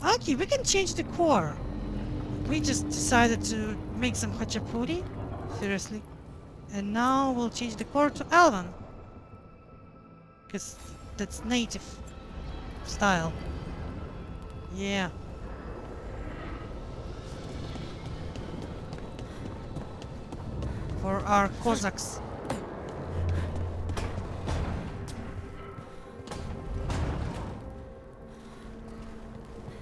Okay, we can change the core. We just decided to make some hachapuri. Seriously. And now we'll change the core to Elven. Because that's native style. Yeah. For our Cossacks.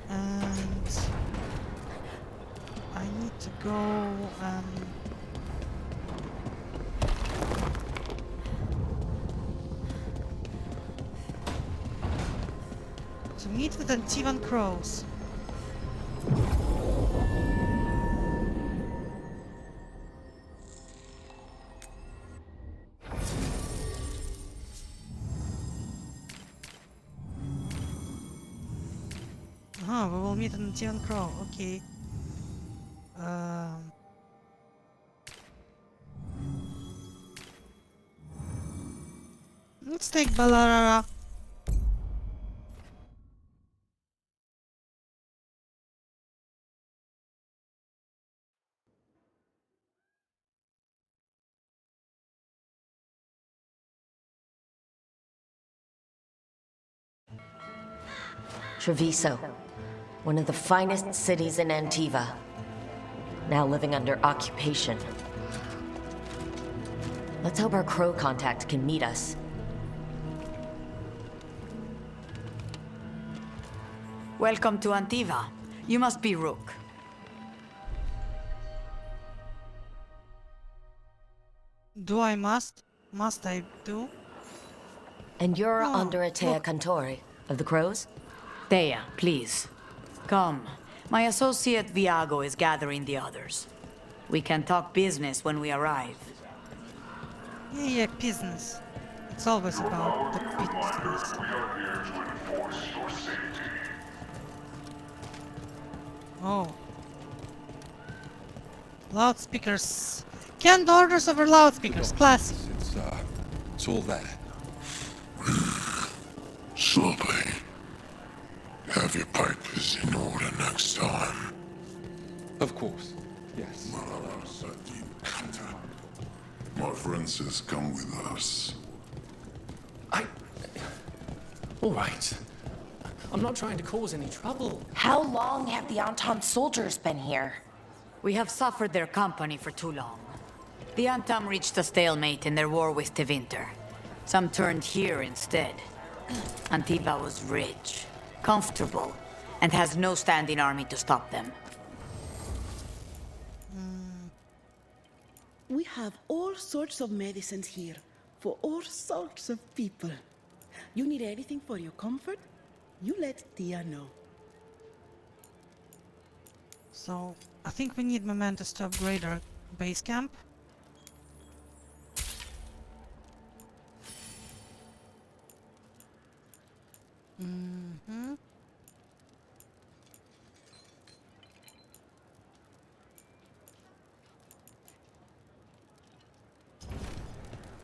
And I need to go to meet with Antivan crows. We will meet an Antivan crow. Okay. Let's take Balarara. Treviso, one of the finest cities in Antiva, now living under occupation. Let's hope our crow contact can meet us. Welcome to Antiva. You must be Rook. Do I must? Must I do? And you're Oh, under a Teia look. Cantori of the crows? Teia, please. Come. My associate Viago is gathering the others. We can talk business when we arrive. Yeah, business. It's always about the business. Oh. Loudspeakers. Canned orders over loudspeakers. Classic. It's all there. Sloppy. Have your papers in order next time. Of course. Yes. My friend says come with us. All right. I'm not trying to cause any trouble. How long have the Anton soldiers been here? We have suffered their company for too long. The Antam reached a stalemate in their war with Tevinter. Some turned here instead. Antiva was rich, comfortable, and has no standing army to stop them. We have all sorts of medicines here, for all sorts of people. You need anything for your comfort? You let Teia know. So, I think we need mementos to upgrade our base camp.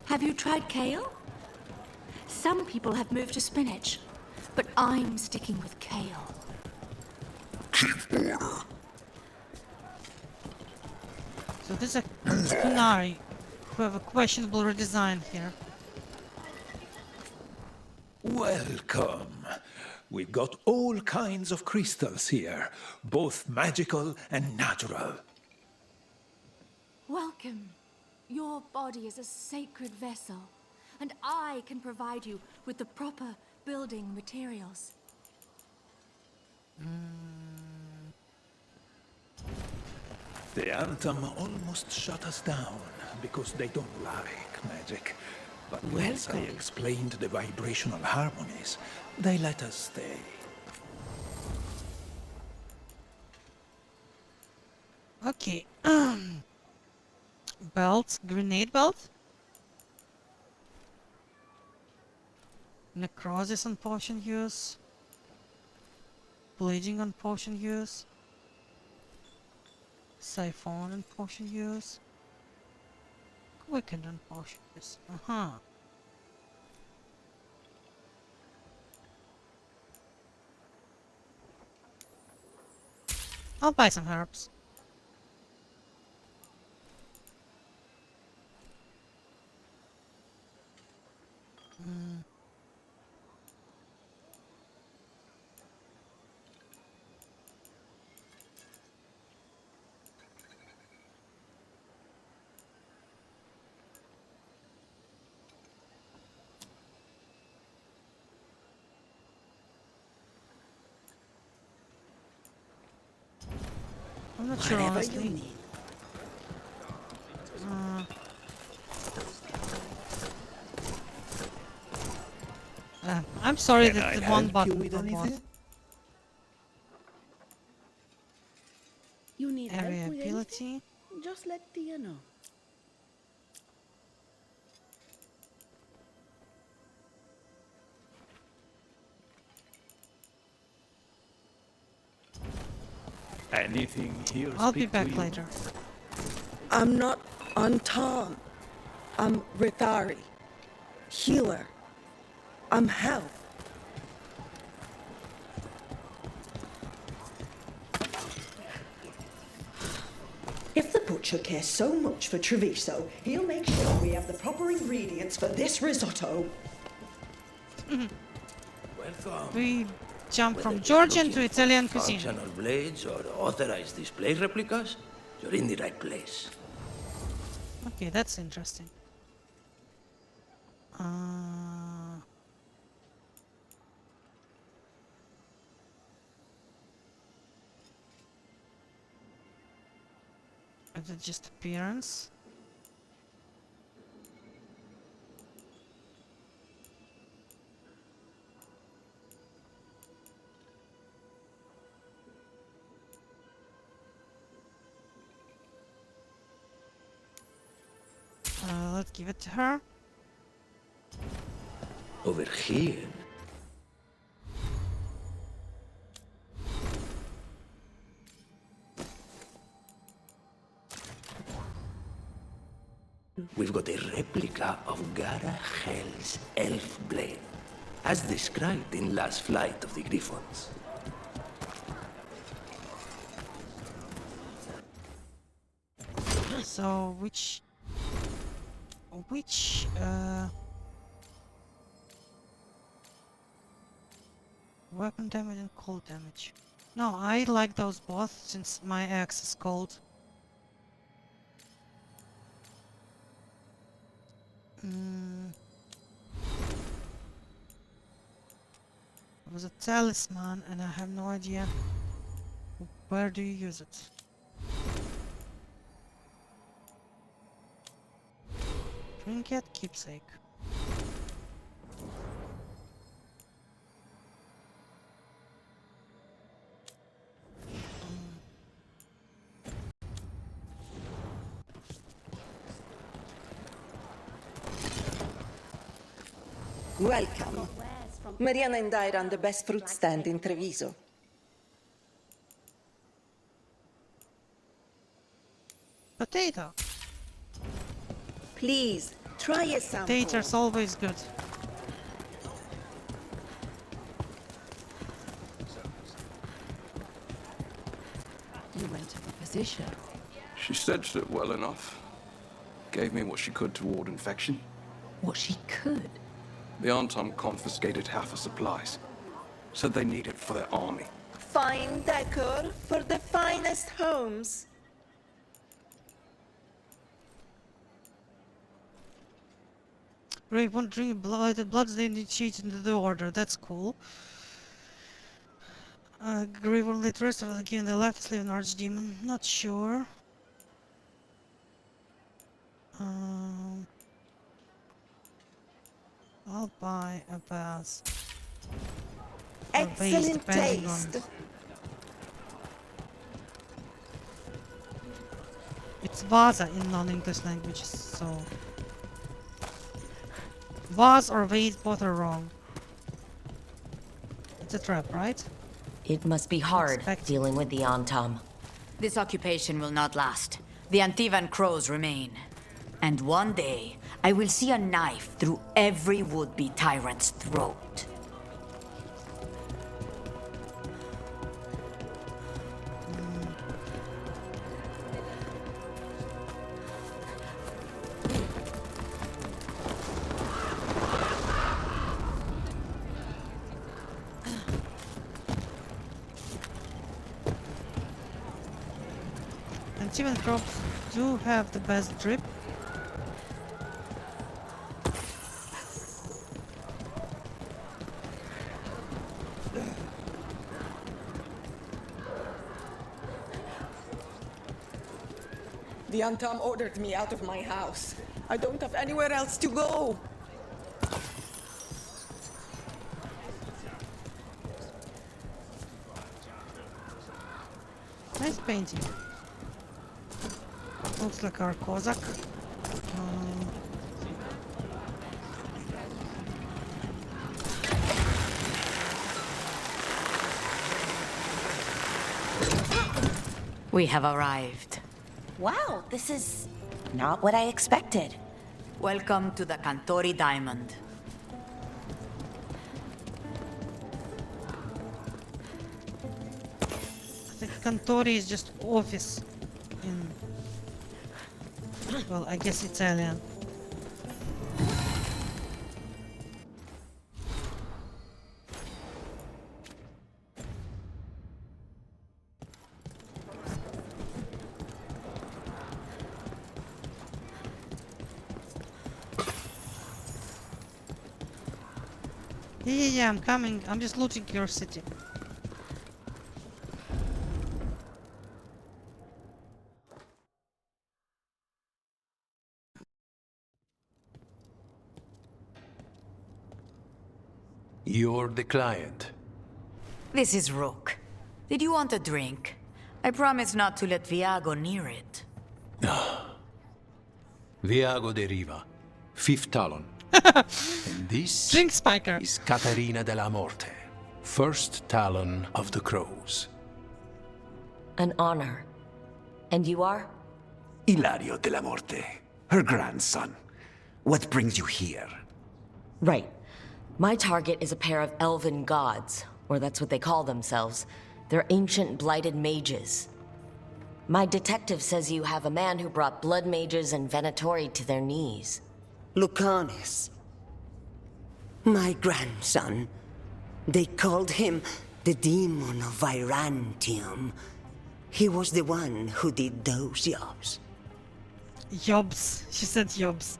Have you tried kale? Some people have moved to spinach, but I'm sticking with kale. Keep order. So there's a Spinari who have a questionable redesign here. Welcome. We've got all kinds of crystals here, both magical and natural. Welcome. Your body is a sacred vessel, and I can provide you with the proper building materials. The Antam almost shut us down because they don't like magic. But once I explained the vibrational harmonies, they let us stay. Okay. Belt, grenade belt. Necrosis on potion use. Bleeding on potion use. Siphon on potion use. Quickened on potion use. I'll buy some herbs. I'm not sure, Whatever you honestly. need. I'm sorry Can that I the one help button you with for both. anything? You need help Area with ability. anything? Just let Teia know. Anything here I'll be speak to back you? later. I'm not Anton. I'm Rithari. Healer. I'm help. If the butcher cares so much for Treviso, he'll make sure we have the proper ingredients for this risotto. Welcome. We jump from Whether you're Georgian to looking for Italian cuisine. functional blades or authorized display replicas, you're in the right place. Okay, that's interesting. Is it just appearance? Let's give it to her. Over here. We've got a replica of Gara Hell's elf blade, as described in Last Flight of the Griffons. So which weapon damage and cold damage? No, I like those both since my axe is cold. It was a talisman and I have no idea where do you use it. Trinket, keepsake. Welcome. Mariana and I run the best fruit stand in Treviso. Potato. Please, try a sample. Potato's always good. You went to the physician. She staged it well enough. Gave me what she could to ward infection. What she could. The Anton confiscated half her supplies. Said they need it for their army. Fine decor for the finest homes. Great, one drink blood initiates into the order. That's cool. Grave one lit rest of the king in the left, slave an archdemon. Not sure. I'll buy a vase. Or vase, Excellent depending taste. on. It's vaza in non-English languages, so. Vase or vase, both are wrong. It's a trap, right? It must be hard dealing with the Antam. This occupation will not last. The Antivan crows remain. And one day, I will see a knife through every would-be tyrant's throat. Antivan crops do have the best drip. The Antam ordered me out of my house. I don't have anywhere else to go. Nice painting. Looks like our Cossack. We have arrived. Wow, this is not what I expected. Welcome to the Cantori Diamond. I think Cantori is just office in, well, I guess Italian. Yeah, I'm coming. I'm just looting your city. You're the client. This is Rook. Did you want a drink? I promise not to let Viago near it. Viago de Riva, fifth talon. And this Drink spiker is Caterina della Morte, first talon of the Crows. An honor. And you are? Ilario della Morte, her grandson. What brings you here? Right. My target is a pair of elven gods, or that's what they call themselves. They're ancient blighted mages. My detective says you have a man who brought blood mages and Venatori to their knees. Lucanis. My grandson. They called him the demon of Vyrantium. He was the one who did those jobs. Jobs. She said jobs.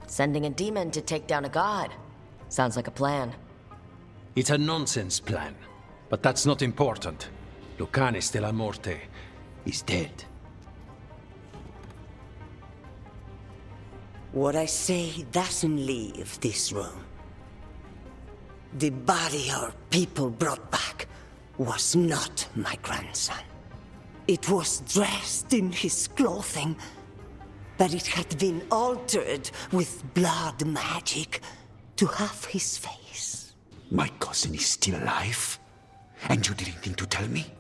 Sending a demon to take down a god. Sounds like a plan. It's a nonsense plan, but that's not important. Lucanis della Morte is dead. What I say doesn't leave this room. The body our people brought back was not my grandson. It was dressed in his clothing, but it had been altered with blood magic to have his face. My cousin is still alive? And you didn't think to tell me?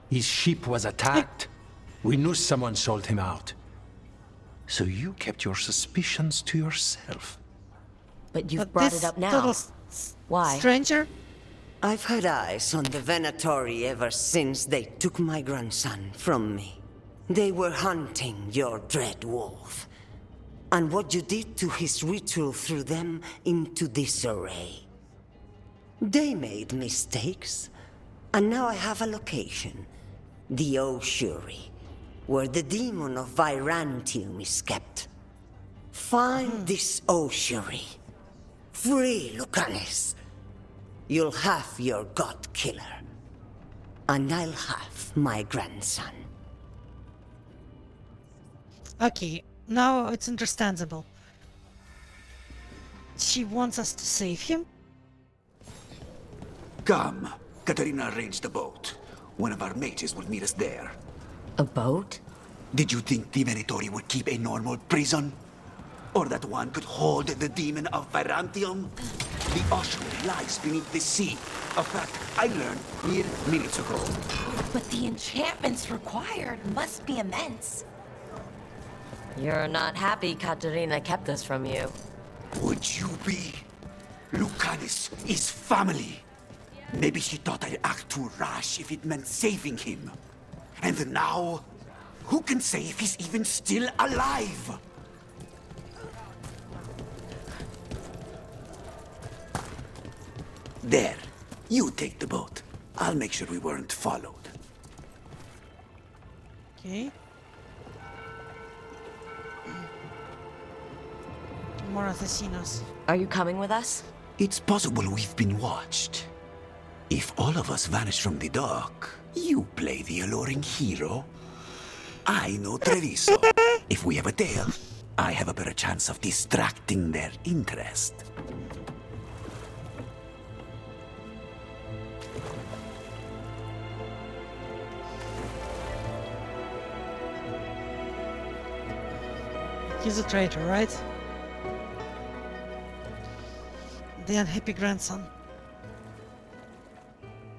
His ship was attacked. We knew someone sold him out. So you kept your suspicions to yourself. But you've brought it up now. Why? Stranger? I've had eyes on the Venatori ever since they took my grandson from me. They were hunting your dread wolf. And what you did to his ritual threw them into disarray. They made mistakes, and now I have a location. The Ossuary, where the demon of Vyrantium is kept. Find this Ossuary. Free Lucanis. You'll have your god killer. And I'll have my grandson. Okay, now it's understandable. She wants us to save him? Come. Katerina arranged a boat. One of our mages will meet us there. A boat? Did you think the Venatori would keep a normal prison? Or that one could hold the demon of Vyrantium? The ossuary lies beneath the sea. A fact I learned mere minutes ago. But the enchantments required must be immense. You're not happy Katerina kept this from you. Would you be? Lucanis is family. Maybe she thought I'd act too rash if it meant saving him. And now, who can say if he's even still alive? There, you take the boat. I'll make sure we weren't followed. Okay. More asesinos. Are you coming with us? It's possible we've been watched. If all of us vanish from the dock, you play the alluring hero. I know Treviso. If we have a tail, I have a better chance of distracting their interest. He's a traitor, right? The unhappy grandson.